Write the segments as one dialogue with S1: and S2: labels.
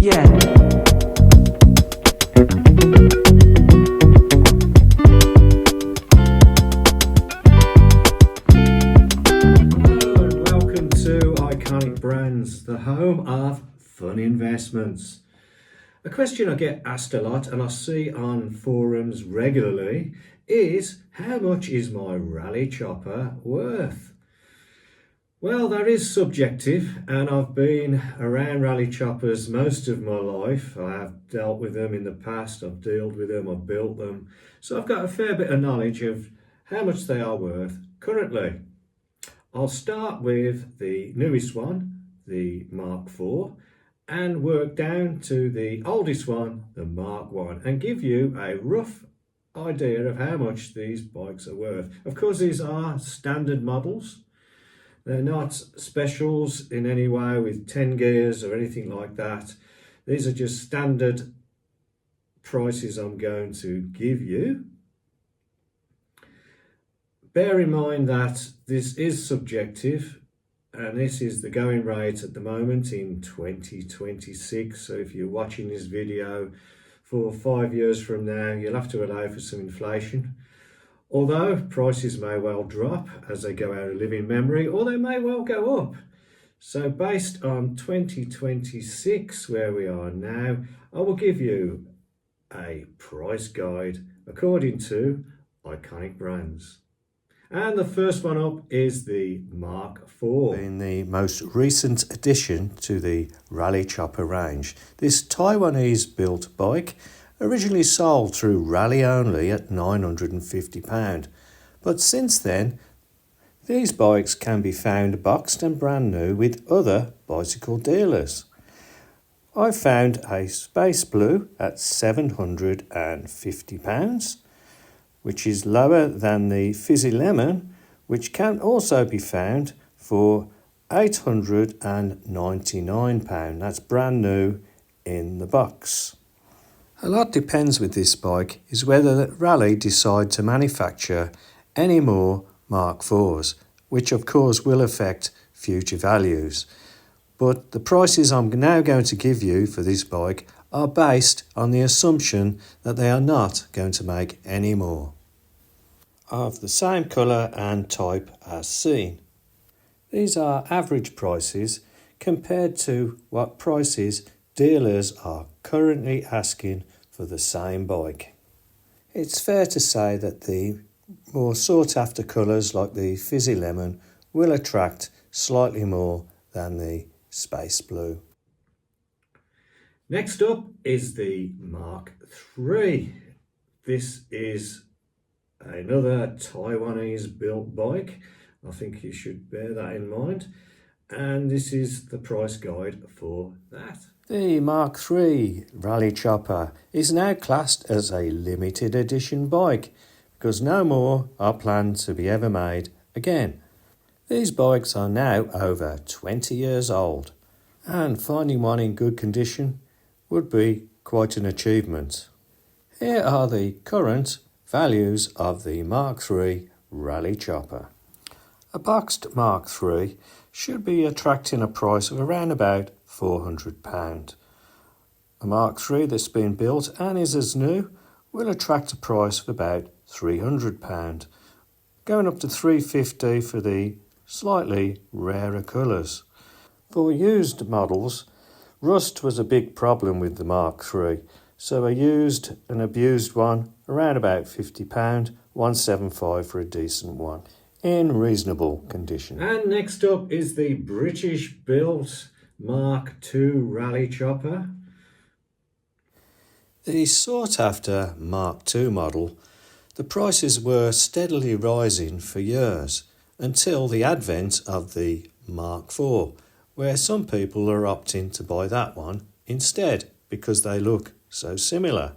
S1: Yeah.
S2: Hello and welcome to Iconic Brands, the home of fun investments. A question I get asked a lot and I see on forums regularly is, how much is my Raleigh Chopper worth? Well, that is subjective, and I've been around Raleigh Choppers most of my life. I have dealt with them in the past, I've dealt with them, I've built them. So I've got a fair bit of knowledge of how much they are worth currently. I'll start with the newest one, the Mark IV, and work down to the oldest one, the Mark I, and give you a rough idea of how much these bikes are worth. Of course, these are standard models. They're not specials in any way with 10 gears or anything like that. These are just standard prices I'm going to give you. Bear in mind that this is subjective, and this is the going rate at the moment in 2026. So if you're watching this video for 5 years from now, you'll have to allow for some inflation. Although prices may well drop as they go out of living memory, or they may well go up. So based on 2026, where we are now, I will give you a price guide according to Iconic Brands. And the first one up is the Mark IV. In the most recent addition to the Raleigh Chopper range, this Taiwanese built bike originally sold through Raleigh only at £950, but since then these bikes can be found boxed and brand new with other bicycle dealers. I found a Space Blue at £750, which is lower than the Fizzy Lemon, which can also be found for £899. That's brand new in the box. A lot depends with this bike is whether Raleigh decide to manufacture any more Mark IVs, which of course will affect future values. But the prices I'm now going to give you for this bike are based on the assumption that they are not going to make any more of the same colour and type as seen. These are average prices compared to what prices dealers are currently asking for the same bike. It's fair to say that the more sought after colours like the Fizzy Lemon will attract slightly more than the Space Blue. Next up is the Mark III. This is another Taiwanese built bike. I think you should bear that in mind. And this is the price guide for that. The Mark III Raleigh Chopper is now classed as a limited edition bike because no more are planned to be ever made again. These bikes are now over 20 years old, and finding one in good condition would be quite an achievement. Here are the current values of the Mark III Raleigh Chopper. A boxed Mark III should be attracting a price of around about £400. A Mark III that's been built and is as new will attract a price of about £300, going up to £350 for the slightly rarer colours. For used models, rust was a big problem with the Mark III, so a used and abused one around about £50, £175 for a decent one in reasonable condition. And next up is the British built Mark II Raleigh Chopper. The sought after Mark II model, the prices were steadily rising for years until the advent of the Mark IV, where some people are opting to buy that one instead because they look so similar.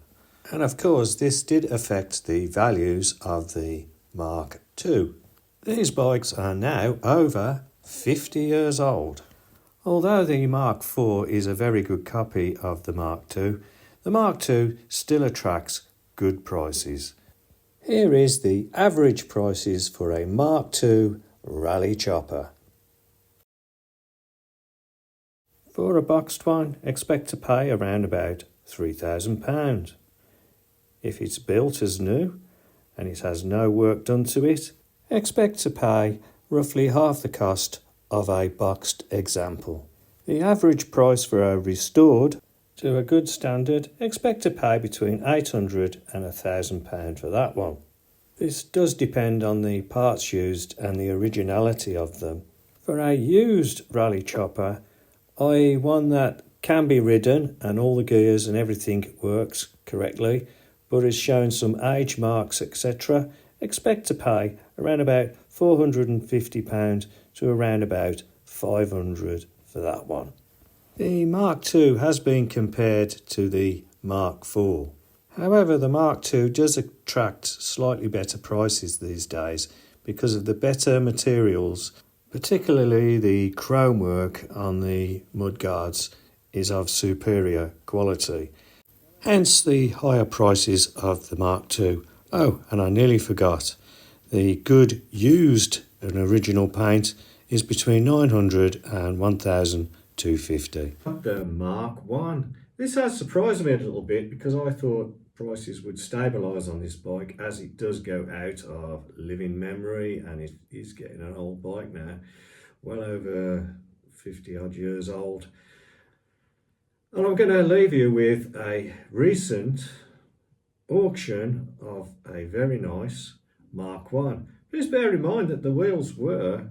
S2: And of course this did affect the values of the Mark II. These bikes are now over 50 years old. Although the Mark IV is a very good copy of the Mark II, the Mark II still attracts good prices. Here is the average prices for a Mark II Raleigh Chopper. For a boxed one, expect to pay around about £3,000. If it's built as new and it has no work done to it, expect to pay roughly half the cost of a boxed example. The average price for a restored to a good standard, expect to pay between £800 and £1,000 for that one. This does depend on the parts used and the originality of them. For a used Raleigh Chopper, i.e. one that can be ridden and all the gears and everything works correctly, but is showing some age marks, etc., expect to pay around about £450 to around about £500 for that one. The Mark II has been compared to the Mark IV. However, the Mark II does attract slightly better prices these days because of the better materials, particularly the chrome work on the mudguards is of superior quality. Hence the higher prices of the Mark II. Oh, and I nearly forgot, the good used and original paint is between £900 and £1,250. The Mark I. This has surprised me a little bit because I thought prices would stabilise on this bike as it does go out of living memory and it is getting an old bike now, well over 50 odd years old. And I'm going to leave you with a recent auction of a very nice Mark I. Please bear in mind that the wheels were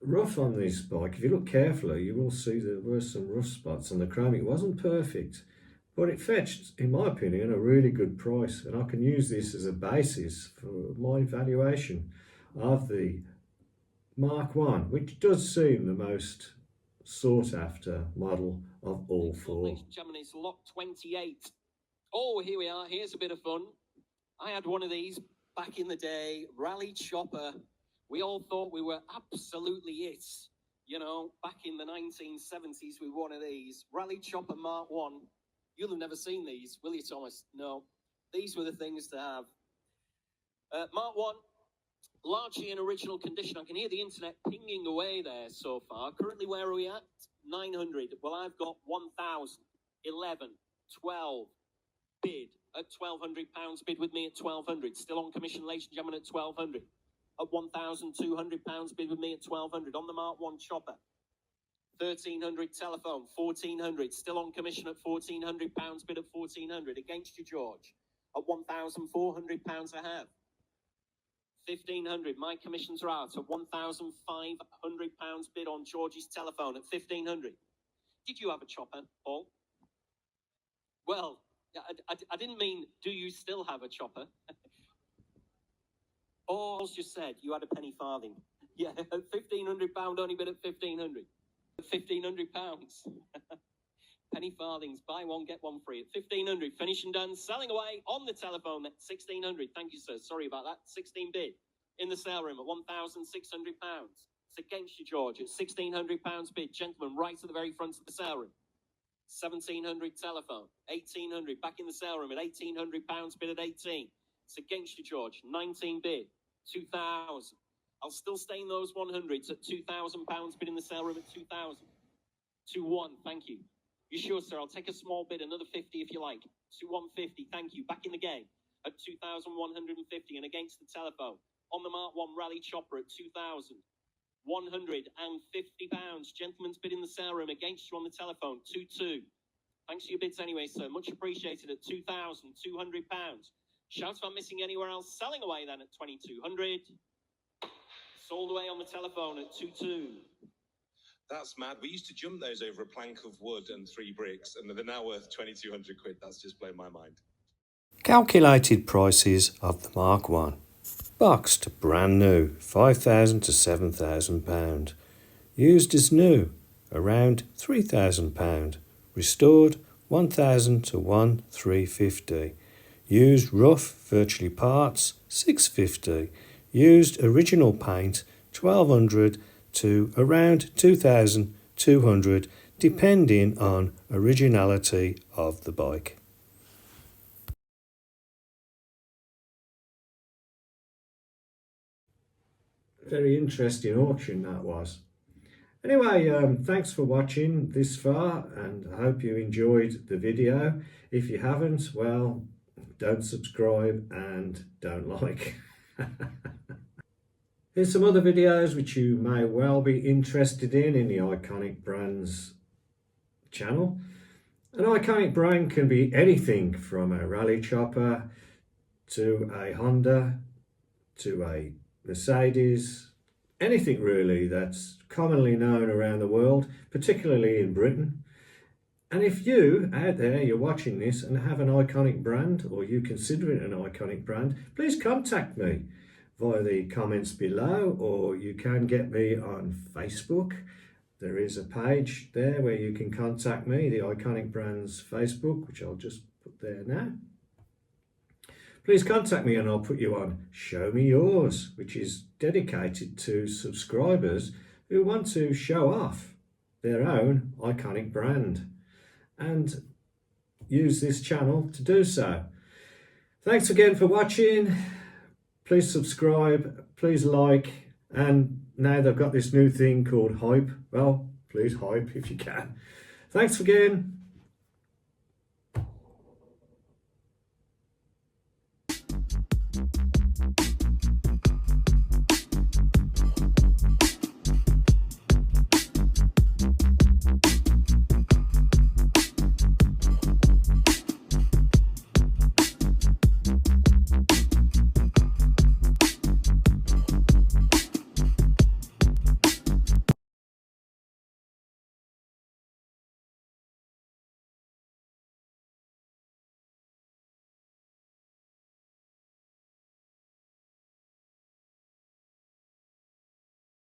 S2: rough on this bike. If you look carefully, you will see there were some rough spots on the chrome. It wasn't perfect, but it fetched, in my opinion, a really good price, and I can use this as a basis for my valuation of the Mark I, which does seem the most sought after model of all four.
S1: Ladies and gentlemen, it's lot 28. Oh, here we are. Here's a bit of fun. I had one of these back in the day, Raleigh Chopper. We all thought we were absolutely it. You know, back in the 1970s with one of these. Raleigh Chopper Mark I. You'll have never seen these, will you, Thomas? No. These were the things to have. Mark I, largely in original condition. I can hear the internet pinging away there so far. Currently, where are we at? 900. Well, I've got 1,000, 11, 12, bid at £1,200. Bid with me at 1,200. Still on commission, ladies and gentlemen, at 1,200. At £1,200, bid with me at 1,200. On the Mark I Chopper. 1,300 telephone, 1,400. Still on commission at £1,400. Bid at 1,400. Against you, George. At £1,400 I have. 1,500. My commissions are out at £1,500 bid on George's telephone at 1,500. Did you have a chopper, Paul? Well, I didn't mean, do you still have a chopper? Oh, I just said you had a penny farthing. Yeah, at £1,500 only bid at 1,500. At £1,500. Penny farthings, buy one, get one free. At 1,500, finish and done. Selling away on the telephone at 1,600. Thank you, sir. Sorry about that. 16 bid in the sale room at £1,600. It's against you, George. At £1,600 bid. Gentlemen, right at the very front of the sale room. 1,700 telephone. 1,800 back in the sale room at £1,800 bid at 18. It's against you, George. 19 bid. 2,000. I'll still stay in those 100s at £2,000 bid in the sale room at 2,000. 2-1. Thank you. You sure, sir? I'll take a small bid, another 50 if you like. 2,150, thank you. Back in the game at 2,150 and against the telephone. On the Mark I Raleigh Chopper at £2,150. Gentlemen's bid in the sale room against you on the telephone. 2-2. Thanks for your bids anyway, sir. Much appreciated at £2,200. Shout if I'm missing anywhere else. Selling away then at 2,200. Sold away on the telephone at 2-2.
S3: That's mad. We used to jump those over a plank of wood and 3 bricks, and they're now worth 2,200 quid. That's just blown my mind.
S2: Calculated prices of the Mark I. Boxed, brand new, £5,000 to £7,000. Used as new, around £3,000. Restored, £1,000 to £1,350. Used rough, virtually parts, £650. Used original paint, £1,200 to around £2,200, depending on originality of the bike. Very interesting auction that was. Anyway, thanks for watching this far, and I hope you enjoyed the video. If you haven't, well, don't subscribe and don't like. Here's some other videos which you may well be interested in the Iconic Brands channel. An Iconic brand can be anything from a Raleigh Chopper to a Honda to a Mercedes, anything really that's commonly known around the world, particularly in Britain. And if you out there, you're watching this and have an Iconic brand, or you consider it an Iconic brand, please contact me via the comments below, or you can get me on Facebook. There is a page there where you can contact me, the Iconic Brands Facebook, which I'll just put there now. Please contact me and I'll put you on Show Me Yours, which is dedicated to subscribers who want to show off their own iconic brand and use this channel to do so. Thanks again for watching. Please subscribe, please like, and now they've got this new thing called hype. Well, please hype if you can. Thanks again.